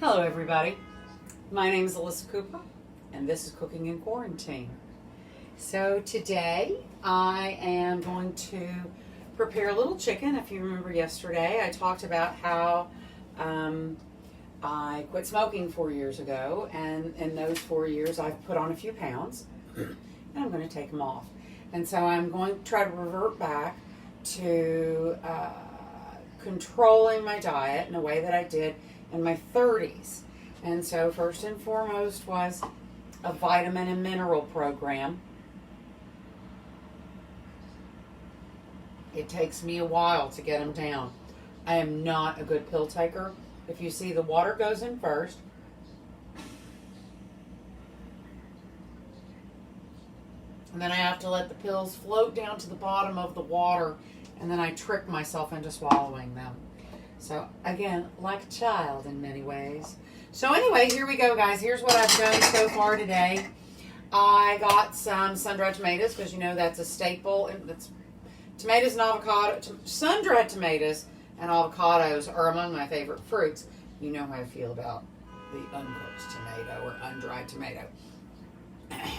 Hello everybody, my name is Ellisa Cooper and this is Cooking in Quarantine. So today I am going to prepare a little chicken. If you remember yesterday I talked about how I quit smoking 4 years ago, and in those 4 years I've put on a few pounds and I'm going to take them off. And so I'm going to try to revert back to controlling my diet in a way that I did in my 30s. And so first and foremost was a vitamin and mineral program. It takes me a while to get them down. I am not a good pill taker. If you see, the water goes in first. And then I have to let the pills float down to the bottom of the water, and then I trick myself into swallowing them. So again, like a child in many ways. So anyway, here we go, guys. Here's what I've done so far today. I got some sun-dried tomatoes, because you know that's a staple. That's tomatoes and avocado. Sun-dried tomatoes and avocados are among my favorite fruits. You know how I feel about the uncooked tomato or undried tomato.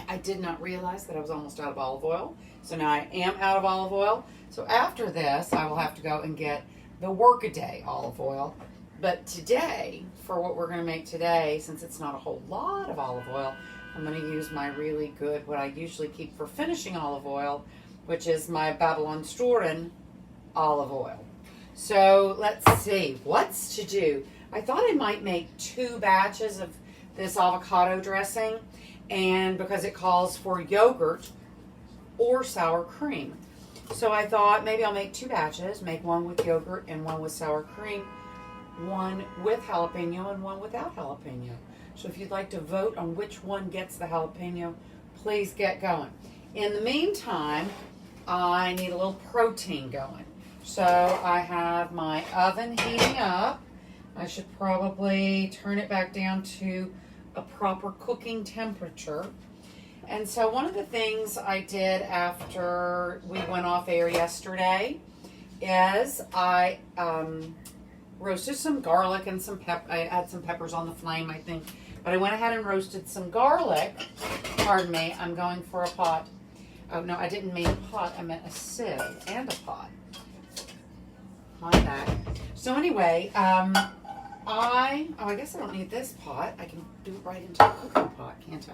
I did not realize that I was almost out of olive oil. So now I am out of olive oil. So after this, I will have to go and get the workaday olive oil. But today, for what we're going to make today, since it's not a whole lot of olive oil, I'm going to use my really good, what I usually keep for finishing olive oil, which is my Babylon Storen olive oil. So let's see, what's to do? I thought I might make 2 batches of this avocado dressing, and because it calls for yogurt or sour cream. So I thought maybe I'll make 2 batches, make one with yogurt and one with sour cream, one with jalapeno and one without jalapeno. So if you'd like to vote on which one gets the jalapeno, please get going. In the meantime, I need a little protein going. So I have my oven heating up. I should probably turn it back down to a proper cooking temperature. And so one of the things I did after we went off air yesterday is I roasted some garlic and some I had some peppers on the flame, I think. But I went ahead and roasted some garlic. Pardon me, I'm going for a pot. Oh, no, I didn't mean a pot. I meant a sieve and a pot. My bad. So anyway, I guess I don't need this pot. I can do it right into a cooking pot, can't I?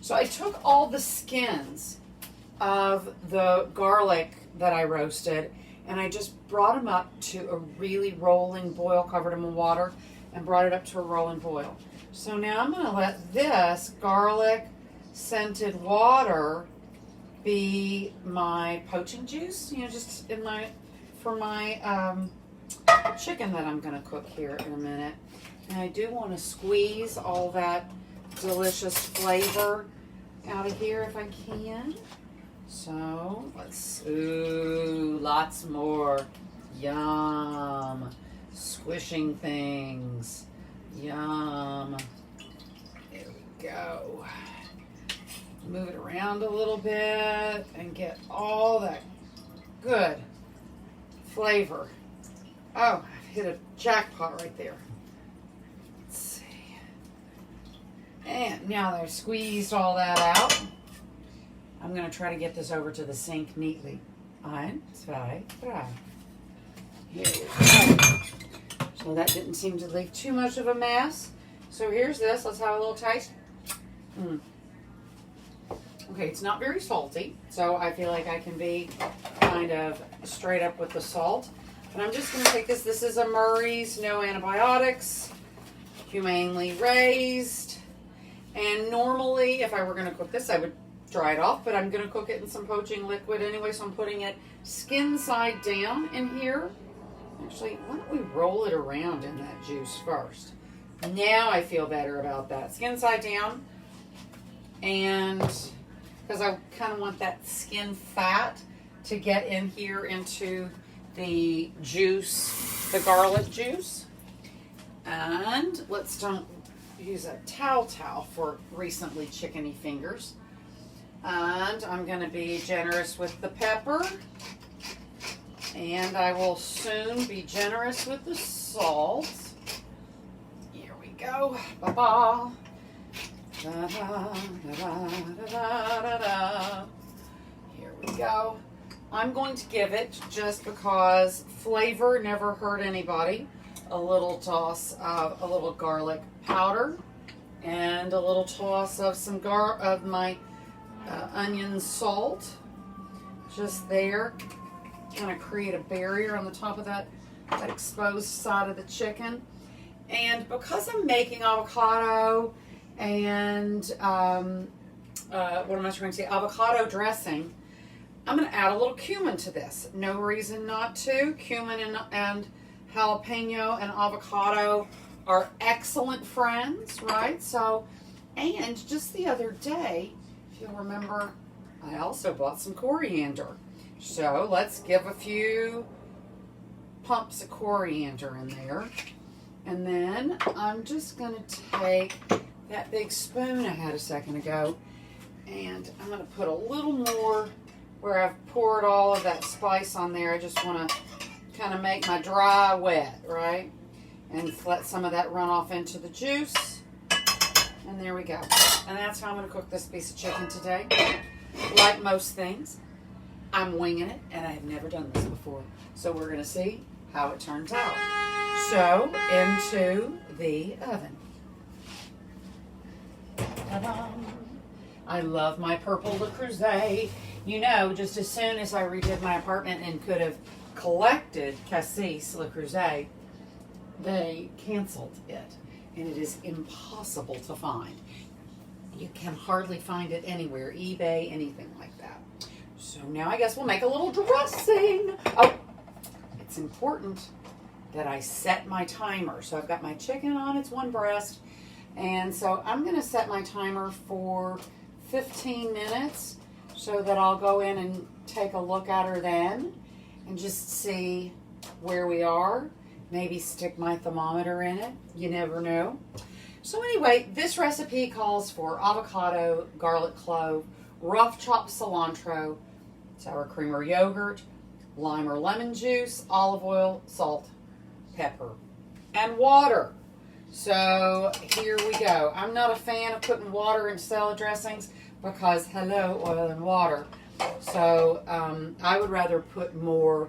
So I took all the skins of the garlic that I roasted, and I just brought them up to a really rolling boil, covered them in water, and brought it up to a rolling boil. So now I'm going to let this garlic scented water be my poaching juice, you know, just for my chicken that I'm going to cook here in a minute. And I do want to squeeze all that delicious flavor out of here if I can. So let's, ooh, lots more. Yum. Squishing things. Yum. There we go. Move it around a little bit and get all that good flavor. Oh, I've hit a jackpot right there. Let's see. And now that I've squeezed all that out, I'm going to try to get this over to the sink neatly. 1, 2, 3. Here we go. So that didn't seem to leave too much of a mess. So here's this. Let's have a little taste. Okay, it's not very salty, so I feel like I can be kind of straight up with the salt. But I'm just going to take this. This is a Murray's, no antibiotics, humanely raised. And normally, if I were going to cook this, I would dry it off, but I'm going to cook it in some poaching liquid anyway, so I'm putting it skin side down in here. Actually, why don't we roll it around in that juice first? Now I feel better about that. Skin side down, and because I kind of want that skin fat to get in here into the juice, the garlic juice. And let's don't use a towel for recently chickeny fingers. And I'm going to be generous with the pepper. And I will soon be generous with the salt. Here we go. Ba-ba. Da-da-da-da-da-da-da. Here we go. I'm going to give it, just because flavor never hurt anybody, a little toss of a little garlic powder and a little toss of some of my onion salt. Just there, kind of create a barrier on the top of that exposed side of the chicken. And because I'm making avocado and what am I trying to say? Avocado dressing, I'm going to add a little cumin to this. No reason not to. Cumin and jalapeno and avocado are excellent friends, right? So, and just the other day, if you'll remember, I also bought some coriander. So let's give a few pumps of coriander in there. And then I'm just going to take that big spoon I had a second ago, and I'm going to put a little more where I've poured all of that spice on there. I just want to kind of make my dry wet, right? And let some of that run off into the juice. And there we go. And that's how I'm going to cook this piece of chicken today. Like most things, I'm winging it, and I have never done this before. So we're going to see how it turns out. So, into the oven. Ta-da. I love my purple Le Creuset. You know, just as soon as I redid my apartment and could have collected Cassis Le Creuset, they canceled it. And it is impossible to find. You can hardly find it anywhere, eBay, anything like that. So now I guess we'll make a little dressing. Oh, it's important that I set my timer. So I've got my chicken on its one breast, and so I'm going to set my timer for 15 minutes so that I'll go in and take a look at her then and just see where we are. Maybe stick my thermometer in it. You never know. So anyway, this recipe calls for avocado, garlic clove, rough chopped cilantro, sour cream or yogurt, lime or lemon juice, olive oil, salt, pepper, and water. So here we go. I'm not a fan of putting water in salad dressings because, hello, oil and water. So I would rather put more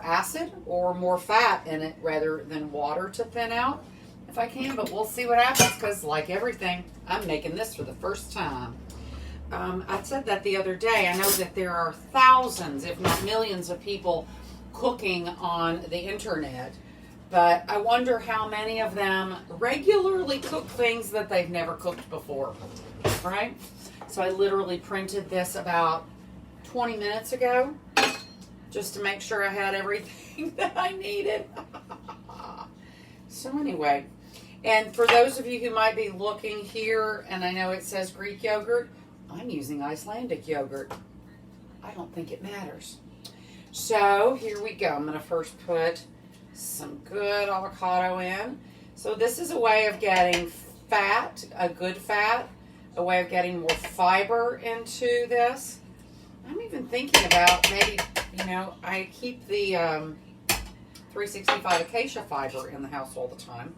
acid or more fat in it rather than water to thin out if I can, but we'll see what happens because, like everything, I'm making this for the first time. I said that the other day. I know that there are thousands, if not millions, of people cooking on the internet, but I wonder how many of them regularly cook things that they've never cooked before, right? So I literally printed this about 20 minutes ago just to make sure I had everything that I needed. So anyway, and for those of you who might be looking here, and I know it says Greek yogurt, I'm using Icelandic yogurt. I don't think it matters. So here we go. I'm going to first put some good avocado in. So this is a way of getting fat, a good fat, a way of getting more fiber into this. I'm even thinking about maybe, you know, I keep the 365 acacia fiber in the house all the time.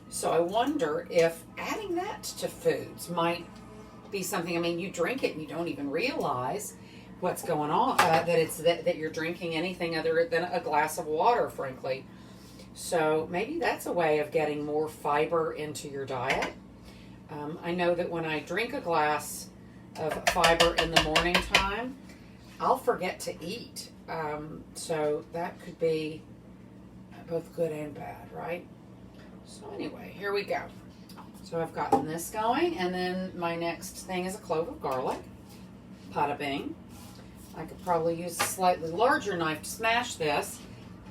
So I wonder if adding that to foods might be something. I mean, you drink it and you don't even realize what's going on, that you're drinking anything other than a glass of water, frankly. So maybe that's a way of getting more fiber into your diet. I know that when I drink a glass of fiber in the morning time, I'll forget to eat. So that could be both good and bad, right? So anyway, here we go. So I've gotten this going, and then my next thing is a clove of garlic. Pada bing. I could probably use a slightly larger knife to smash this.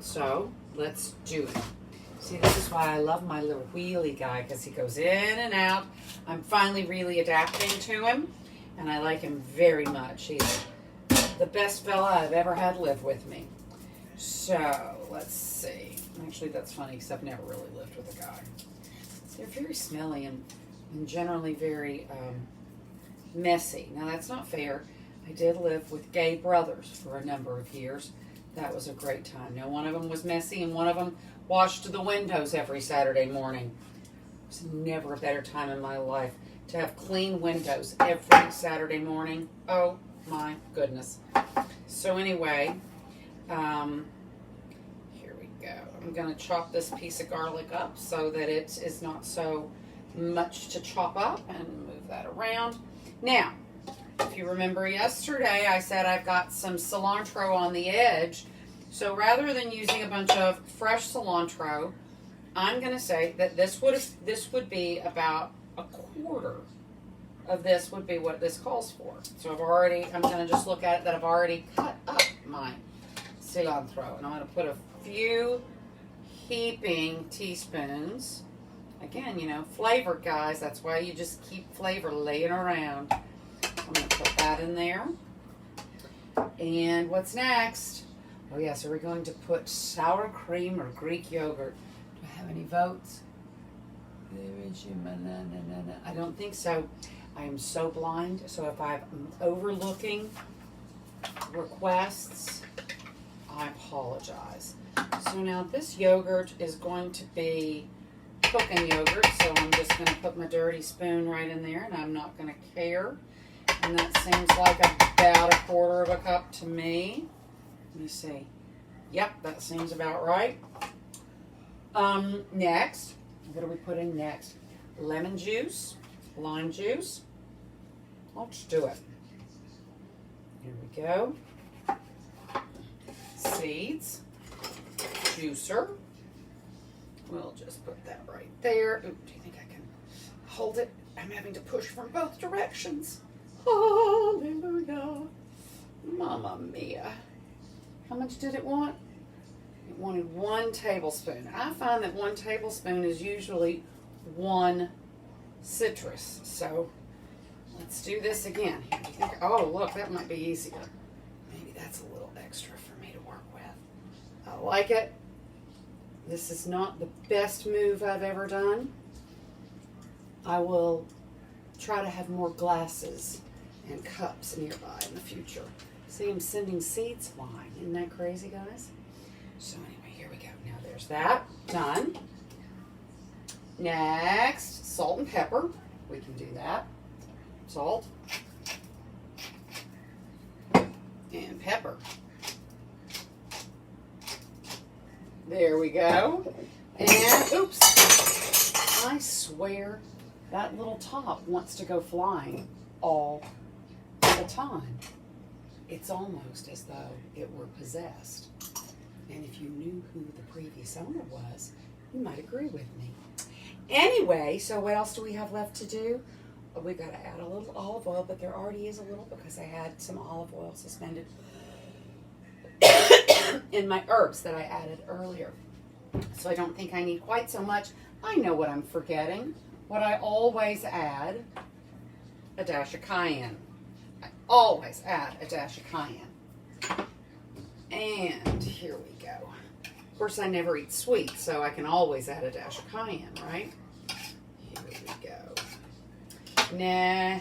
So let's do it. See, this is why I love my little wheelie guy, because he goes in and out. I'm finally really adapting to him, and I like him very much. He's the best fella I've ever had live with me. So let's see. Actually, that's funny because I've never really lived with a guy. They're very smelly and generally very messy. Now, that's not fair. I did live with gay brothers for a number of years. That was a great time. Now, one of them was messy, and one of them washed the windows every Saturday morning. It was never a better time in my life to have clean windows every Saturday morning. Oh my goodness. So anyway, here we go. I'm going to chop this piece of garlic up so that it is not so much to chop up, and move that around. Now, if you remember yesterday, I said I've got some cilantro on the edge. So rather than using a bunch of fresh cilantro, I'm going to say that this would be about a quarter of this would be what this calls for. So I'm going to just look at it that I've already cut up my cilantro. And I'm going to put a few heaping teaspoons. Again, you know, flavor, guys. That's why you just keep flavor laying around. I'm going to put that in there. And what's next? Oh, yes, are we going to put sour cream or Greek yogurt? Do I have any votes? I don't think so. I am so blind. So if I'm overlooking requests, I apologize. So now this yogurt is going to be cooking yogurt. So I'm just going to put my dirty spoon right in there, and I'm not going to care. And that seems like about a quarter of a cup to me. Let me see. Yep, that seems about right. Next, what are we putting next? Lemon juice, lime juice. Let's do it. Here we go. Seeds, juicer. We'll just put that right there. Ooh, do you think I can hold it? I'm having to push from both directions. Hallelujah. Mamma mia. How much did it want? It wanted 1 tablespoon. I find that 1 tablespoon is usually 1 citrus. So let's do this again. Here, do you think, oh, look, that might be easier. Maybe that's a little extra for me to work with. I like it. This is not the best move I've ever done. I will try to have more glasses and cups nearby in the future. See, I'm sending seeds flying. Isn't that crazy, guys? So anyway, here we go. Now there's that. Done. Next, salt and pepper. We can do that. Salt. And pepper. There we go. And, oops. I swear that little top wants to go flying all the time. It's almost as though it were possessed. And if you knew who the previous owner was, you might agree with me. Anyway, so what else do we have left to do? We've got to add a little olive oil, but there already is a little because I had some olive oil suspended in my herbs that I added earlier. So I don't think I need quite so much. I know what I'm forgetting. What I always add, a dash of cayenne. I always add a dash of cayenne. And here we go. Of course, I never eat sweet, so I can always add a dash of cayenne, right? Here we go. Now,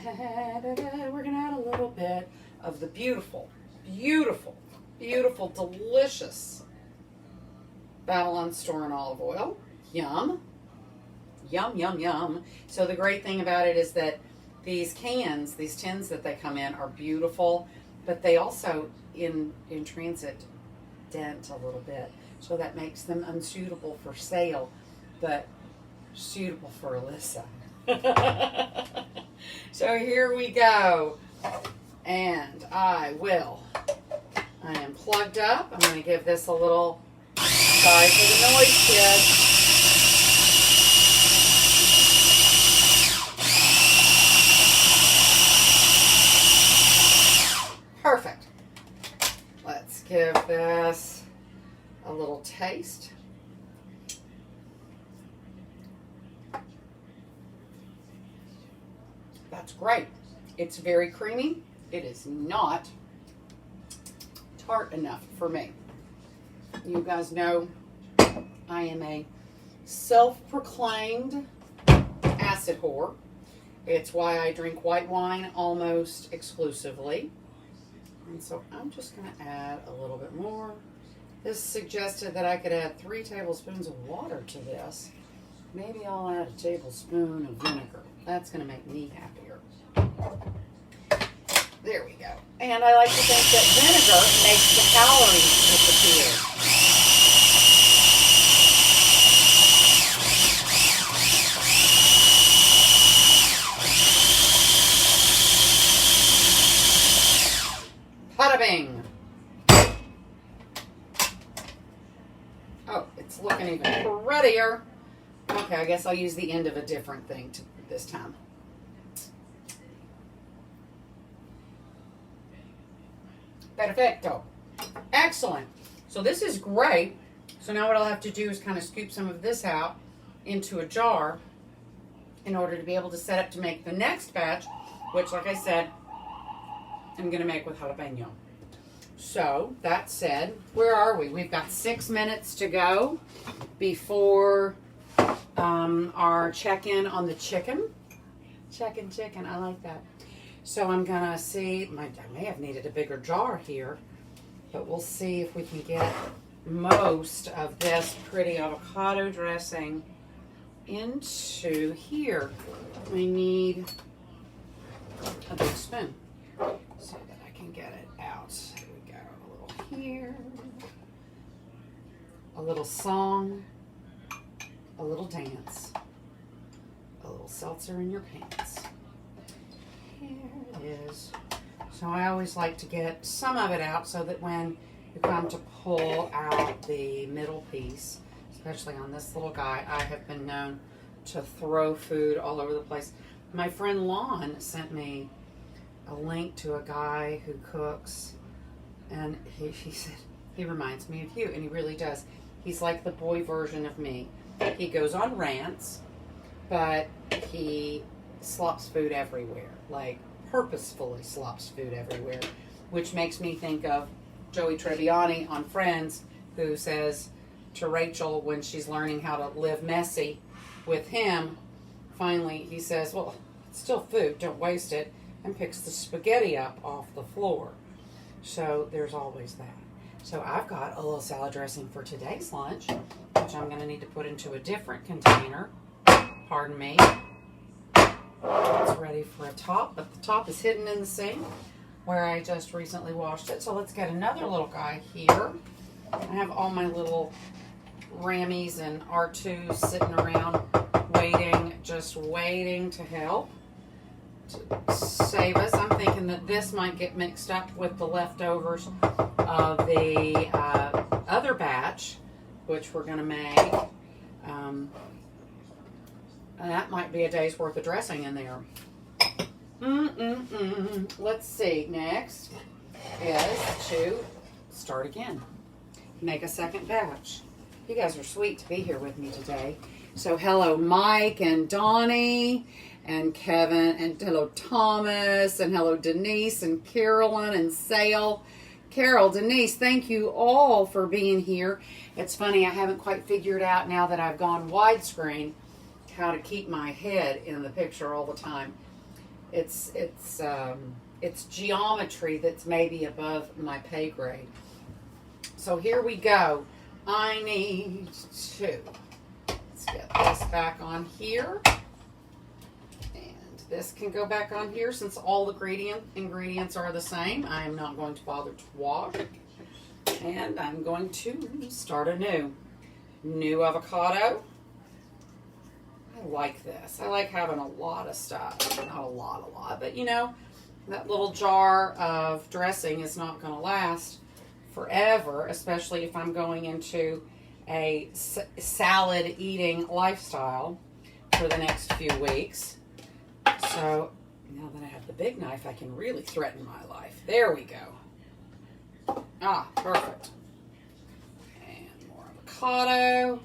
we're going to add a little bit of the beautiful, beautiful, beautiful, delicious Babylon Storing olive oil. Yum. Yum, yum, yum. So the great thing about it is that these cans, these tins that they come in are beautiful, but they also, in transit, dent a little bit. So that makes them unsuitable for sale, but suitable for Ellisa. So here we go. And I am plugged up. I'm going to give this a little, sorry for the noise, kids. Perfect. Let's give this a little taste. That's great. It's very creamy. It is not tart enough for me. You guys know I am a self-proclaimed acid whore. It's why I drink white wine almost exclusively. And so I'm just going to add a little bit more This suggested that I could add 3 tablespoons of water to this. Maybe I'll add a tablespoon of vinegar. That's going to make me happier. There we go. And I like to think that vinegar makes the calories disappear. Bada bing. Oh, it's looking even prettier. Okay, I guess I'll use the end of a different thing this time. Perfecto. Excellent. So this is great. So now what I'll have to do is kind of scoop some of this out into a jar in order to be able to set up to make the next batch, which, like I said, I'm going to make with jalapeno. So, that said, where are we? We've got 6 minutes to go before our check-in on the chicken. Chicken, I like that. So I'm going to see, I may have needed a bigger jar here, but we'll see if we can get most of this pretty avocado dressing into here. We need a big spoon so that I can get it out. Here we go, a little here, a little song, a little dance, a little seltzer in your pants. Here it is. So I always like to get some of it out so that when you come to pull out the middle piece, especially on this little guy, I have been known to throw food all over the place. My friend Lon sent me a link to a guy who cooks, and he said, he reminds me of you, and he really does. He's like the boy version of me. He goes on rants, but he slops food everywhere, like purposefully slops food everywhere, which makes me think of Joey Tribbiani on Friends, who says to Rachel when she's learning how to live messy with him, finally he says, well, it's still food, don't waste it, and picks the spaghetti up off the floor. So there's always that. So I've got a little salad dressing for today's lunch, which I'm going to need to put into a different container. Pardon me. It's ready for a top, but the top is hidden in the sink where I just recently washed it. So let's get another little guy here. I have all my little Rammies and R2s sitting around waiting, just waiting to help, to save us. I'm thinking that this might get mixed up with the leftovers of the other batch, which we're going to make. That might be a day's worth of dressing in there. Let's see. Next is to start again. Make a second batch. You guys are sweet to be here with me today. So hello Mike and Donnie and Kevin, and hello Thomas, and hello Denise and Carolyn and Sale. Carol, Denise, thank you all for being here. It's funny, I haven't quite figured out now that I've gone widescreen how to keep my head in the picture all the time. It's geometry that's maybe above my pay grade. So here we go. I need to, let's get this back on here. And this can go back on here since all the ingredients are the same. I am not going to bother to wash. And I'm going to start anew. New avocado. I like this. I like having a lot of stuff. Not a lot, but you know, that little jar of dressing is not going to last forever, especially if I'm going into a salad eating lifestyle for the next few weeks. So now that I have the big knife, I can really threaten my life. There we go. Ah, perfect. And more avocado.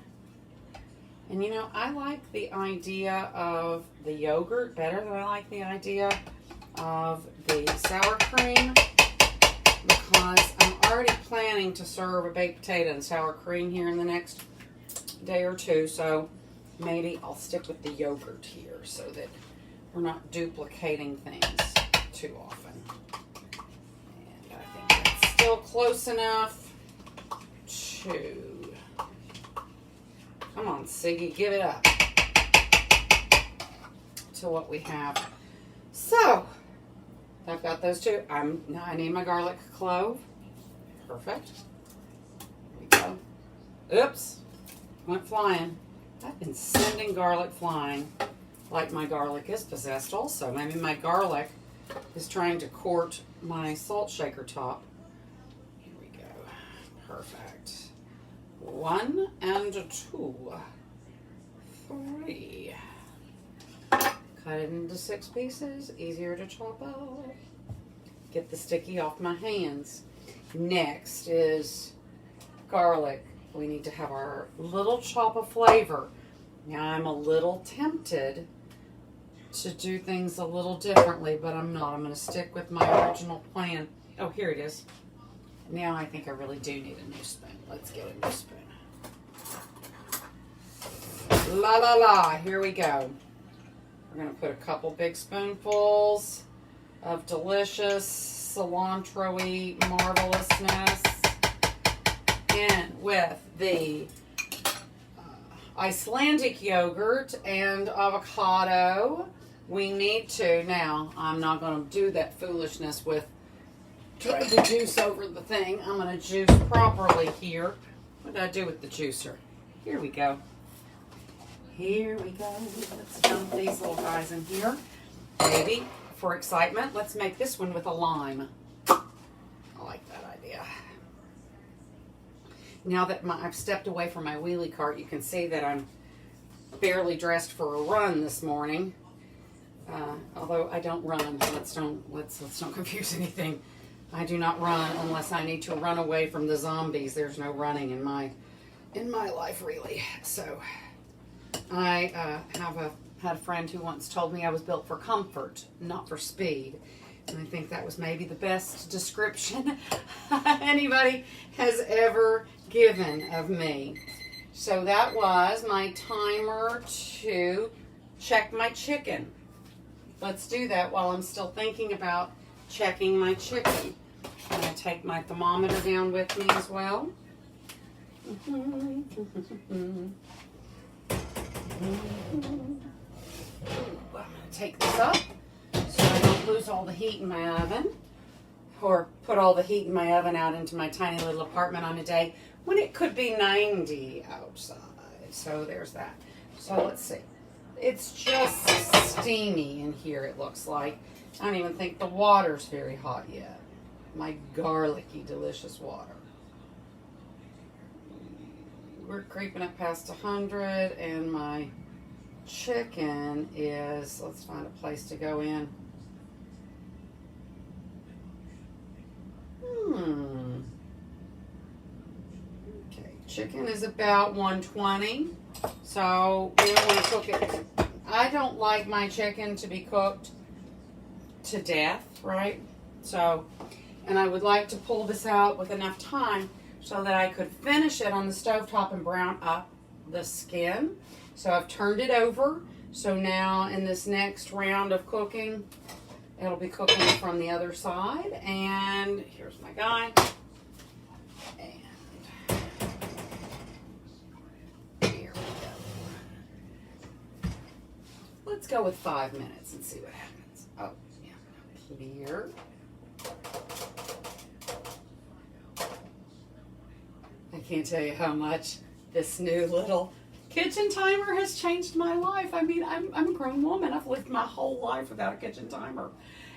And you know, I like the idea of the yogurt better than I like the idea of the sour cream, because I'm already planning to serve a baked potato and sour cream here in the next day or two. So maybe I'll stick with the yogurt here so that we're not duplicating things too often. And I think that's still close enough 2. Come on, Siggy, give it up to what we have. So, I've got those 2. Now I need my garlic clove. Perfect. There we go. Oops. Went flying. I've been sending garlic flying like my garlic is possessed also. Maybe my garlic is trying to court my salt shaker top. Here we go. Perfect. 1 and 2. 3. Cut it into 6 pieces. Easier to chop up. Get the sticky off my hands. Next is garlic. We need to have our little chop of flavor. Now I'm a little tempted to do things a little differently, but I'm not. I'm going to stick with my original plan. Oh, here it is. Now I think I really do need a new spoon. Let's get a new spoon. La la la, here we go. We're going to put a couple big spoonfuls of delicious cilantro-y marvelousness in with the Icelandic yogurt and avocado. We need to, now, I'm not going to do that foolishness with trying to juice over the thing. I'm going to juice properly here. What did I do with the juicer? Here we go. Here we go. Let's dump these little guys in here. Maybe, for excitement, let's make this one with a lime. I like that idea. Now that I've stepped away from my wheelie cart, you can see that I'm barely dressed for a run this morning. Although I don't run. Let's don't confuse anything. I do not run unless I need to run away from the zombies. There's no running in my life, really. So I had a friend who once told me I was built for comfort, not for speed. And I think that was maybe the best description anybody has ever given of me. So that was my timer to check my chicken. Let's do that while I'm still thinking about checking my chicken. I'm going to take my thermometer down with me as well. I'm going to take this up so I don't lose all the heat in my oven, or put all the heat in my oven out into my tiny little apartment on a day when it could be 90 outside. So there's that. So let's see. It's just steamy in here, it looks like. I don't even think the water's very hot yet. My garlicky, delicious water. We're creeping up past 100, and my chicken is, let's find a place to go in. Okay, chicken is about 120. So we don't want to cook it. I don't like my chicken to be cooked to death, right? So, and I would like to pull this out with enough time so that I could finish it on the stovetop and brown up the skin. So I've turned it over. So now in this next round of cooking, it'll be cooking from the other side. And here's my guy. And here we go. Let's go with 5 minutes and see what happens. Oh, yeah, clear. I can't tell you how much this new little kitchen timer has changed my life. I mean, I'm a grown woman. I've lived my whole life without a kitchen timer.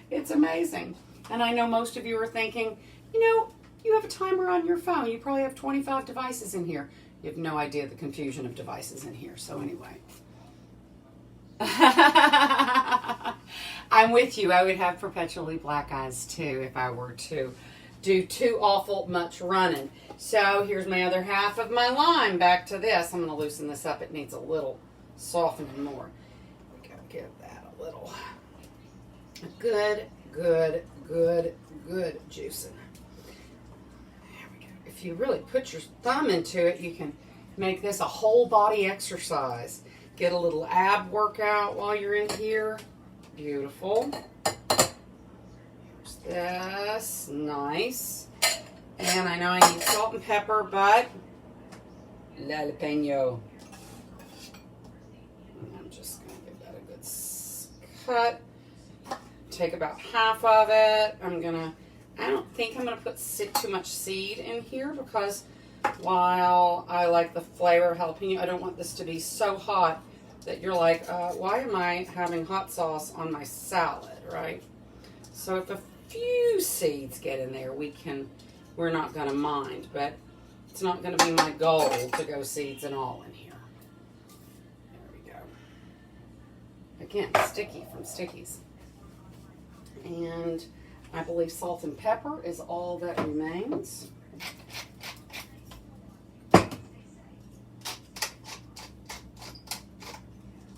It's amazing. And I know most of you are thinking, you know, you have a timer on your phone. You probably have 25 devices in here. You have no idea the confusion of devices in here. So anyway. I'm with you. I would have perpetually black eyes too if I were to do too awful much running. So here's my other half of my lime. Back to this. I'm going to loosen this up. It needs a little softening more. We got to give that a little good juicing. There we go. If you really put your thumb into it, you can make this a whole body exercise. Get a little ab workout while you're in here. Beautiful. Here's this. Nice. And I know I need salt and pepper, but jalapeno. And I'm just going to give that a good cut. Take about half of it. I don't think I'm going to put too much seed in here because while I like the flavor of jalapeno, I don't want this to be so hot that you're like, why am I having hot sauce on my salad, right? So if a few seeds get in there, we're not going to mind, but it's not going to be my goal to go seeds and all in here. There we go. Again, sticky from Stickies. And I believe salt and pepper is all that remains.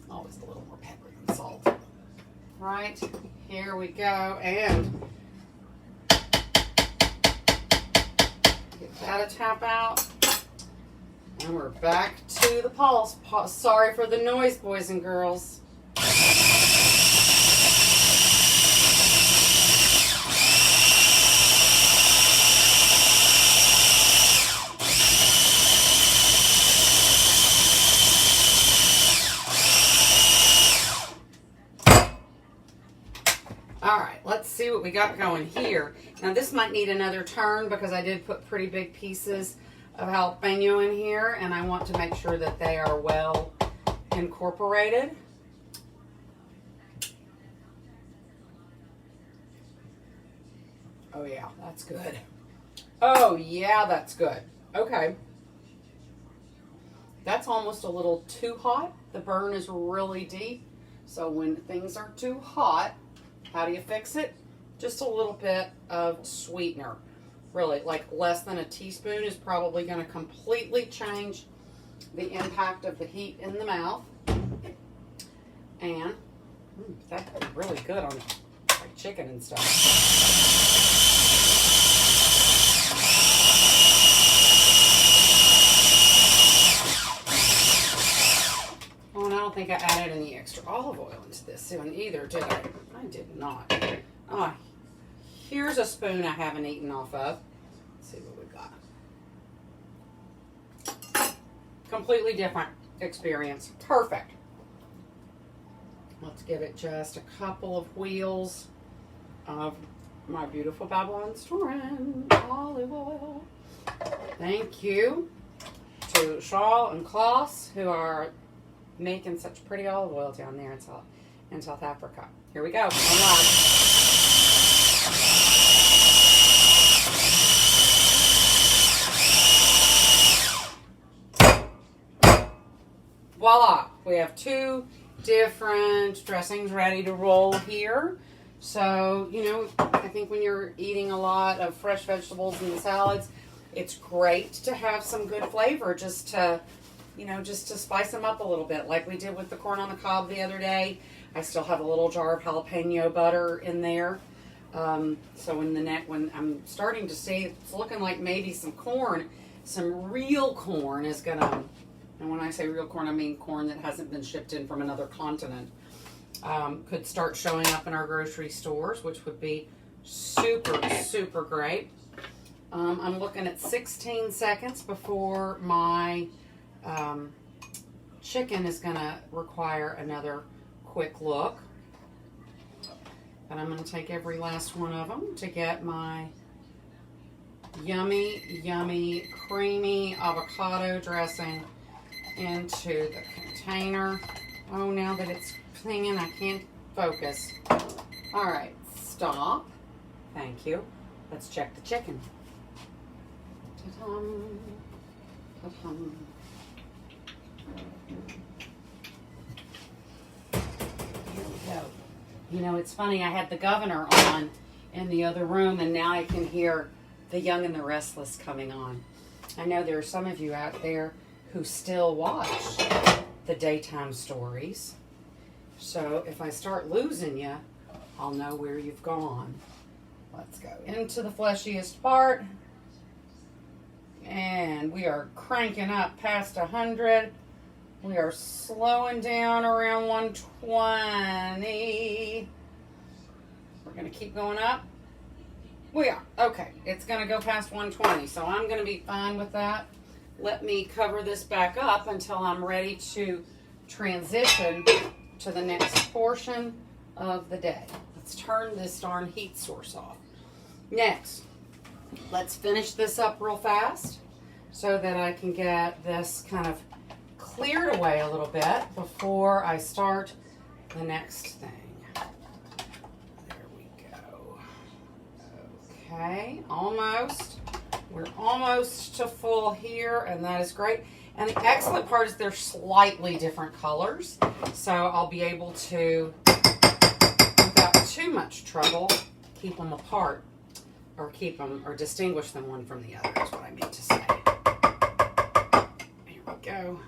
Always a little more pepper than salt. Right, here we go. And get that a tap out. And we're back to the pulse. Sorry for the noise, boys and girls. Let's see what we got going here. Now this might need another turn because I did put pretty big pieces of jalapeno in here and I want to make sure that they are well incorporated. Oh yeah, that's good. Oh yeah, that's good. Okay. That's almost a little too hot. The burn is really deep. So when things are too hot, how do you fix it? Just a little bit of sweetener. Really, like less than a teaspoon is probably going to completely change the impact of the heat in the mouth. And that would be really good on like chicken and stuff. Oh, and I don't think I added any extra olive oil into this one either, did I? I did not. Ah, here's a spoon I haven't eaten off of. Let's see what we got. Completely different experience. Perfect. Let's give it just a couple of wheels of my beautiful Babylon Strand olive oil. Thank you to Shaw and Klaus who are making such pretty olive oil down there in South Africa. Here we go. Voila! We have two different dressings ready to roll here. So, you know, I think when you're eating a lot of fresh vegetables and salads, it's great to have some good flavor just to spice them up a little bit, like we did with the corn on the cob the other day. I still have a little jar of jalapeno butter in there. So when I'm starting to see, it's looking like maybe some real corn is gonna, and when I say real corn, I mean corn that hasn't been shipped in from another continent, could start showing up in our grocery stores, which would be super, super great. I'm looking at 16 seconds before my chicken is going to require another quick look. And I'm going to take every last one of them to get my yummy, yummy, creamy avocado dressing into the container. Oh, now that it's clinging, I can't focus. All right, stop. Thank you. Let's check the chicken. Ta-dum. Ta-dum. Here we go. You know, it's funny, I had the governor on in the other room, and now I can hear The Young and the Restless coming on. I know there are some of you out there who still watch the daytime stories. So if I start losing you, I'll know where you've gone. Let's go into the fleshiest part. And we are cranking up past 100. We are slowing down around 120. We're going to keep going up. We are. Okay. It's going to go past 120, so I'm going to be fine with that. let me cover this back up until I'm ready to transition to the next portion of the day. Let's turn this darn heat source off. Next, let's finish this up real fast so that I can get this kind of cleared away a little bit before I start the next thing. There we go. Okay, almost. We're almost to full here, and that is great. And the excellent part is they're slightly different colors, so I'll be able to, without too much trouble, keep them apart, or distinguish them one from the other is what I meant to say. Here we go.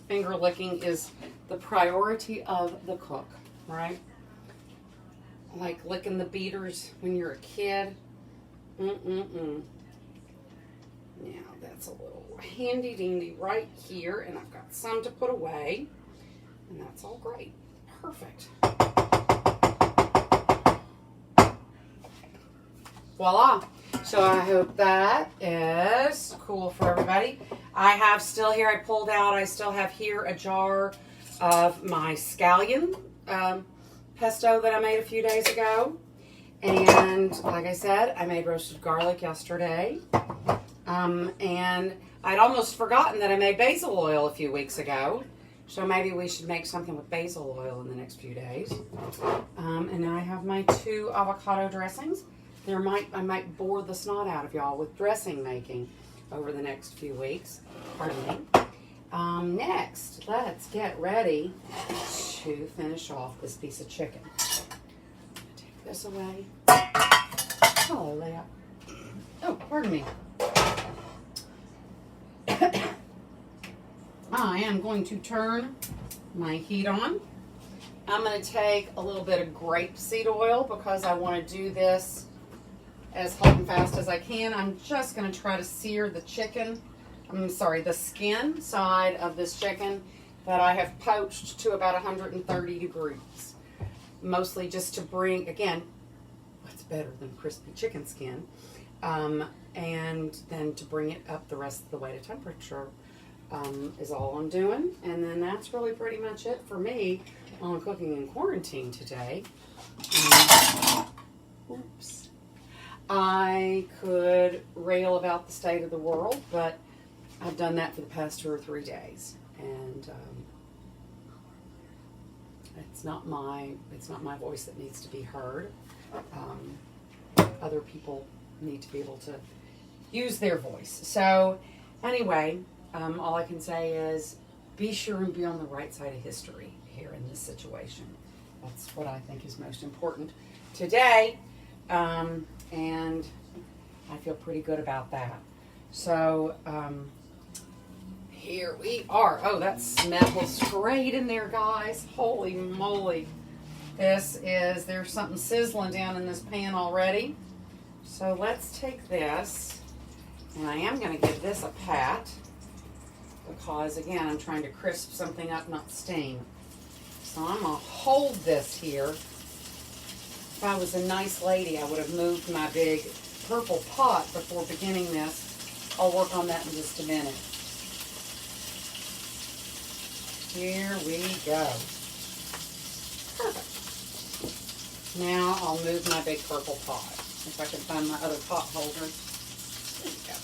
Finger licking is the priority of the cook, right? Like licking the beaters when you're a kid. Now that's a little handy dandy right here, and I've got some to put away, and that's all great. Perfect. Voila. So I hope that is cool for everybody. I have still here, I still have here a jar of my scallion pesto that I made a few days ago. And like I said, I made roasted garlic yesterday. And I'd almost forgotten that I made basil oil a few weeks ago. So maybe we should make something with basil oil in the next few days. And now I have my 2 avocado dressings. I might bore the snot out of y'all with dressing making over the next few weeks. Pardon me. Next, let's get ready to finish off this piece of chicken. Take this away. Hello, Leah. Oh, pardon me. I am going to turn my heat on. I'm going to take a little bit of grapeseed oil because I want to do this as hot and fast as I can. I'm just going to try to sear the the skin side of this chicken that I have poached to about 130 degrees. Mostly just to bring, again, what's better than crispy chicken skin? And then to bring it up the rest of the way to temperature is all I'm doing. And then that's really pretty much it for me on cooking in quarantine today. Oops. I could rail about the state of the world, but I've done that for the past 2 or 3 days, and it's not my voice that needs to be heard. Other people need to be able to use their voice. So, anyway, all I can say is be sure and be on the right side of history here in this situation. That's what I think is most important today. And I feel pretty good about that. So, here we are. Oh, that smells great in there, guys. Holy moly. There's something sizzling down in this pan already. So let's take this, and I am going to give this a pat because, again, I'm trying to crisp something up, not steam. So I'm going to hold this here. If I was a nice lady, I would have moved my big purple pot before beginning this. I'll work on that in just a minute. Here we go. Perfect. Now I'll move my big purple pot. If I can find my other pot holder. There we go.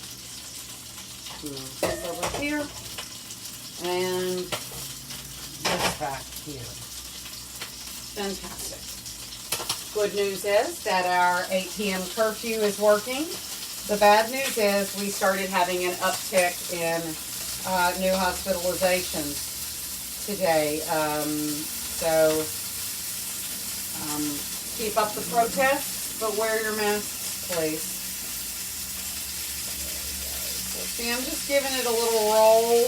Move this over here. And this back here. Fantastic. Good news is that our 8 p.m. curfew is working. The bad news is we started having an uptick in new hospitalizations today. Keep up the protests, but wear your masks, please. So see, I'm just giving it a little roll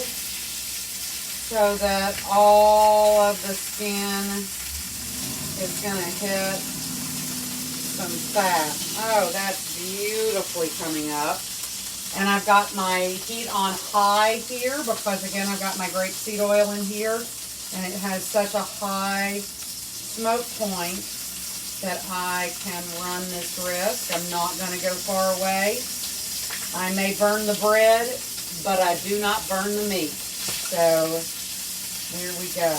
so that all of the skin is going to hit some fat. Oh, that's beautifully coming up. And I've got my heat on high here because, again, I've got my grapeseed oil in here. And it has such a high smoke point that I can run this risk. I'm not going to go far away. I may burn the bread, but I do not burn the meat. So, here we go.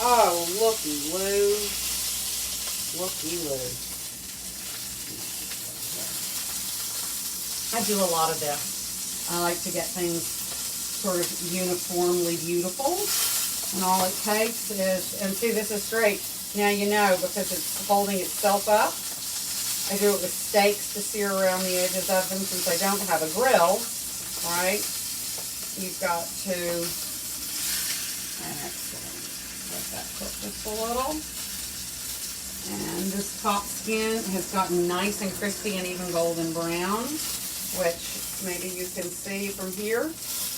Oh, looky-loo. Looky-loo. I do a lot of this. I like to get things sort of uniformly beautiful. And all it takes is, and see, this is straight. Now you know, because it's holding itself up. I do it with steaks to sear around the edges of them since I don't have a grill, right? You've got to, excellent. Let that cook just a little. And this top skin has gotten nice and crispy and even golden brown, which maybe you can see from here,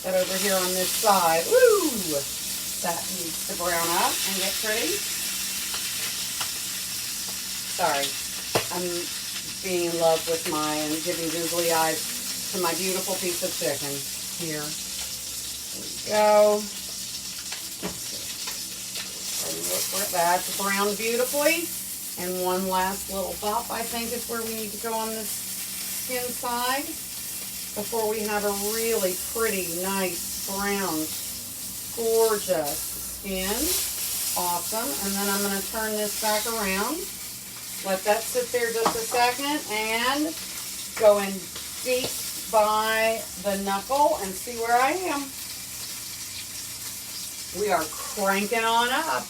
that over here on this side, woo, that needs to brown up and get pretty. Sorry, I'm being in love with and giving googly eyes to my beautiful piece of chicken here. There we go. And look where that's browned beautifully. And one last little bump, I think, is where we need to go on this skin side before we have a really pretty, nice, brown, gorgeous skin. Awesome. And then I'm going to turn this back around. Let that sit there just a second and go in deep by the knuckle and see where I am. We are cranking on up.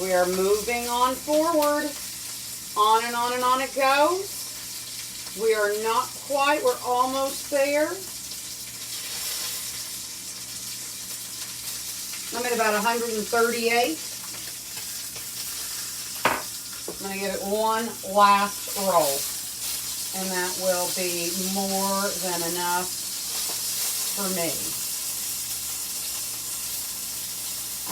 We are moving on forward. On and on and on it goes. We are not quite. We're almost there. I'm at about 138. I'm going to give it one last roll. And that will be more than enough for me.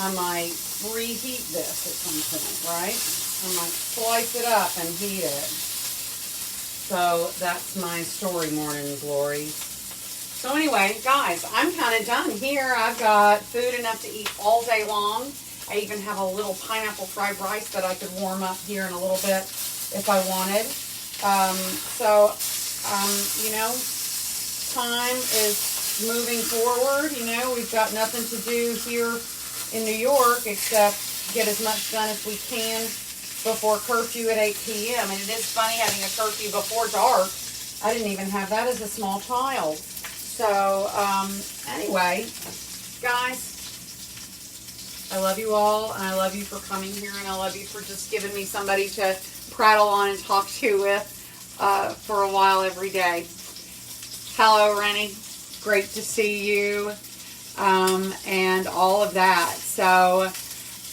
I might reheat this at some point, right? I might slice it up and heat it. So that's my story, Morning Glory. So anyway, guys, I'm kind of done here. I've got food enough to eat all day long. I even have a little pineapple fried rice that I could warm up here in a little bit if I wanted. You know, time is moving forward. You know, we've got nothing to do here in New York except get as much done as we can before curfew at 8 p.m. And it is funny having a curfew before dark. I didn't even have that as a small child. So, anyway, guys, I love you all, and I love you for coming here, and I love you for just giving me somebody to prattle on and talk to with for a while every day. Hello, Rennie. Great to see you, and all of that. So,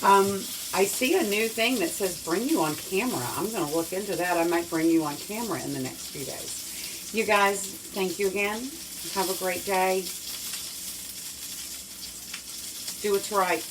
I see a new thing that says bring you on camera. I'm going to look into that. I might bring you on camera in the next few days. You guys, thank you again. Have a great day. Do what's right.